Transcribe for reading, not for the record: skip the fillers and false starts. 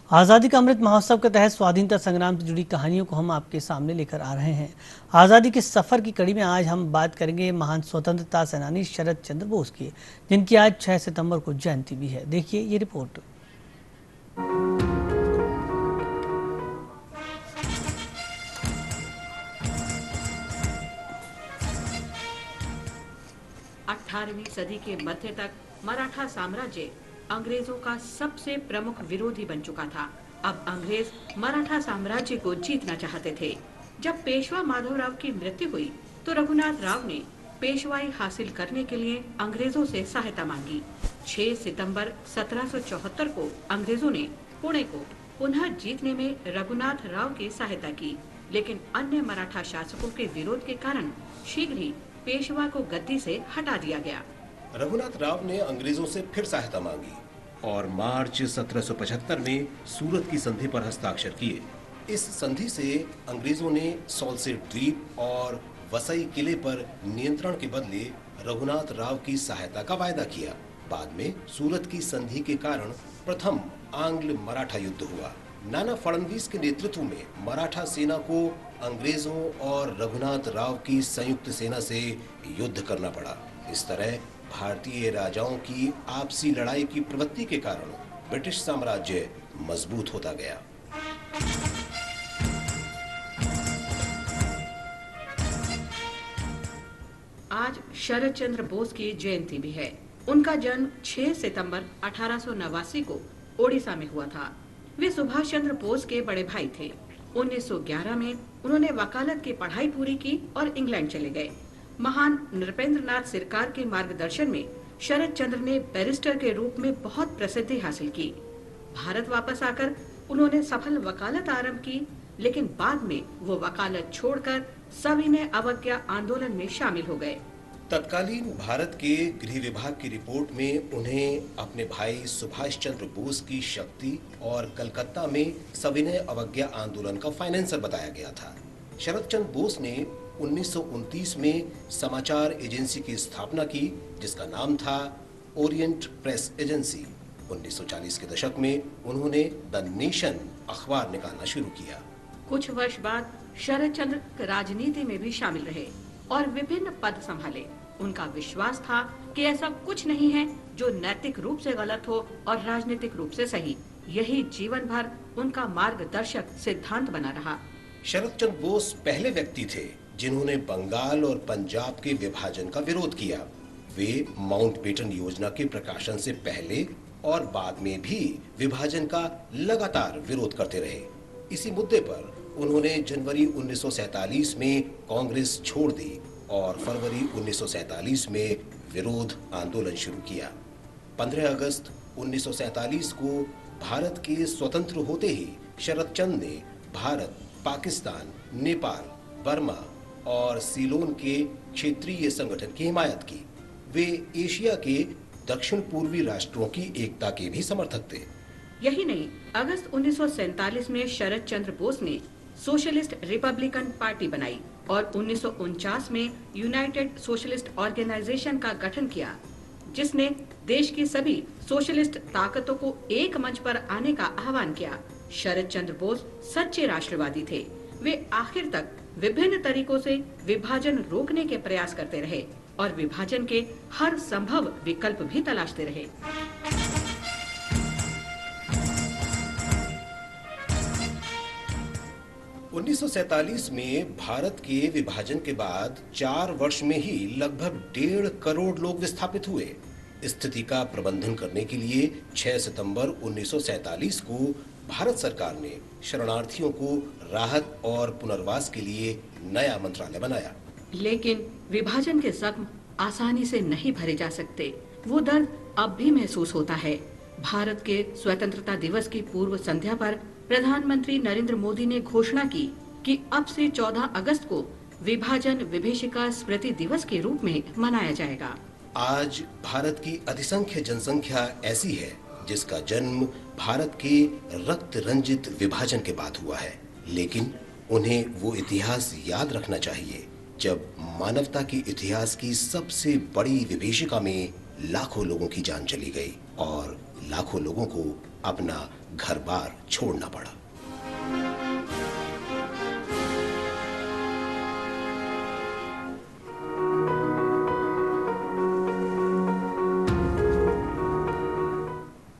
आज़ादी का अमृत महोत्सव के तहत स्वाधीनता संग्राम से जुड़ी कहानियों को हम आपके सामने लेकर आ रहे हैं। आज़ादी के सफ़र की कड़ी में आज हम बात करेंगे महान स्वतंत्रता सेनानी शरद चंद्र बोस की, जिनकी आज 6 सितंबर को जयंती भी है। देखिए ये रिपोर्ट। 18वीं सदी के मध्य तक मराठा साम्राज्य अंग्रेजों का सबसे प्रमुख विरोधी बन चुका था। अब अंग्रेज मराठा साम्राज्य को जीतना चाहते थे। जब पेशवा माधवराव की मृत्यु हुई तो रघुनाथ राव ने पेशवाई हासिल करने के लिए अंग्रेजों से सहायता मांगी। 6 सितंबर 1774 को अंग्रेजों ने पुणे को पुनः जीतने में रघुनाथ राव की सहायता की, लेकिन अन्य मराठा शासकों के विरोध के कारण शीघ्र ही पेशवा को गद्दी से हटा दिया गया। रघुनाथ राव ने अंग्रेजों से फिर सहायता मांगी और मार्च 1775 में सूरत की संधि पर हस्ताक्षर किए। इस संधि से अंग्रेजों ने सॉल्सेट द्वीप और वसई किले पर नियंत्रण के बदले रघुनाथ राव की सहायता का वायदा किया। बाद में सूरत की संधि के कारण प्रथम आंग्ल मराठा युद्ध हुआ। नाना फडणवीस के नेतृत्व में मराठा सेना को अंग्रेजों और रघुनाथ राव की संयुक्त सेना से युद्ध करना पड़ा। इस तरह भारतीय राजाओं की आपसी लड़ाई की प्रवृत्ति के कारण ब्रिटिश साम्राज्य मजबूत होता गया। आज शरद चंद्र बोस की जयंती भी है। उनका जन्म 6 सितंबर 1889 को ओडिशा में हुआ था। वे सुभाष चंद्र बोस के बड़े भाई थे। 1911 में उन्होंने वकालत की पढ़ाई पूरी की और इंग्लैंड चले गए। महान नृपेंद्रनाथ सिरकार के मार्गदर्शन में शरद चंद्र ने बैरिस्टर के रूप में बहुत प्रसिद्धि हासिल की। भारत वापस आकर उन्होंने सफल वकालत आरंभ की, लेकिन बाद में वो वकालत छोड़कर सविनय अवज्ञा आंदोलन में शामिल हो गए। तत्कालीन भारत के गृह विभाग की रिपोर्ट में उन्हें अपने भाई सुभाष चंद्र बोस की शक्ति और कलकत्ता में सविनय अवज्ञा आंदोलन का फाइनेंसर बताया गया था। शरद चंद्र बोस ने 1929 में समाचार एजेंसी की स्थापना की, जिसका नाम था ओरिएंट प्रेस एजेंसी। 1940 के दशक में उन्होंने द नेशन अखबार निकालना शुरू किया। कुछ वर्ष बाद शरद चंद्र राजनीति में भी शामिल रहे और विभिन्न पद संभाले। उनका विश्वास था कि ऐसा कुछ नहीं है जो नैतिक रूप से गलत हो और राजनीतिक रूप से सही। यही जीवन भर उनका मार्गदर्शक सिद्धांत बना रहा। शरद चंद्र बोस पहले व्यक्ति थे जिन्होंने बंगाल और पंजाब के विभाजन का विरोध किया। वे माउंटबेटन योजना के प्रकाशन से पहले और बाद में भी विभाजन का लगातार विरोध करते रहे। इसी मुद्दे पर उन्होंने जनवरी 1947 में कांग्रेस छोड़ दी और फरवरी 1947 में विरोध आंदोलन शुरू किया। 15 अगस्त 1947 को भारत के स्वतंत्र होते ही शरद चंद्र ने भारत, पाकिस्तान, नेपाल, बर्मा और सीलोन के क्षेत्रीय संगठन की हिमायत की। वे एशिया के दक्षिण पूर्वी राष्ट्रों की एकता के भी समर्थक थे। यही नहीं, अगस्त 1947 में शरद चंद्र बोस ने सोशलिस्ट रिपब्लिकन पार्टी बनाई और 1949 में यूनाइटेड सोशलिस्ट ऑर्गेनाइजेशन का गठन किया, जिसने देश की सभी सोशलिस्ट ताकतों को एक मंच पर आने का आह्वान किया। शरद चंद्र बोस सच्चे राष्ट्रवादी थे। वे आखिर तक विभिन्न तरीकों से विभाजन रोकने के प्रयास करते रहे और विभाजन के हर संभव विकल्प भी तलाशते रहे। उन्नीस में भारत के विभाजन के बाद 4 वर्ष में ही लगभग 1.5 करोड़ लोग विस्थापित हुए। स्थिति का प्रबंधन करने के लिए 6 सितंबर 1947 को भारत सरकार ने शरणार्थियों को राहत और पुनर्वास के लिए नया मंत्रालय बनाया। लेकिन विभाजन के जख्म आसानी से नहीं भरे जा सकते। वो दर्द अब भी महसूस होता है। भारत के स्वतंत्रता दिवस की पूर्व संध्या पर प्रधानमंत्री नरेंद्र मोदी ने घोषणा की कि अब से 14 अगस्त को विभाजन विभीषिका स्मृति दिवस के रूप में मनाया जाएगा। आज भारत की अधिसंख्य जनसंख्या ऐसी है जिसका जन्म भारत के रक्त रंजित विभाजन के बाद हुआ है, लेकिन उन्हें वो इतिहास याद रखना चाहिए जब मानवता के इतिहास की सबसे बड़ी विभीषिका में लाखों लोगों की जान चली गई और लाखों लोगों को अपना घर बार छोड़ना पड़ा।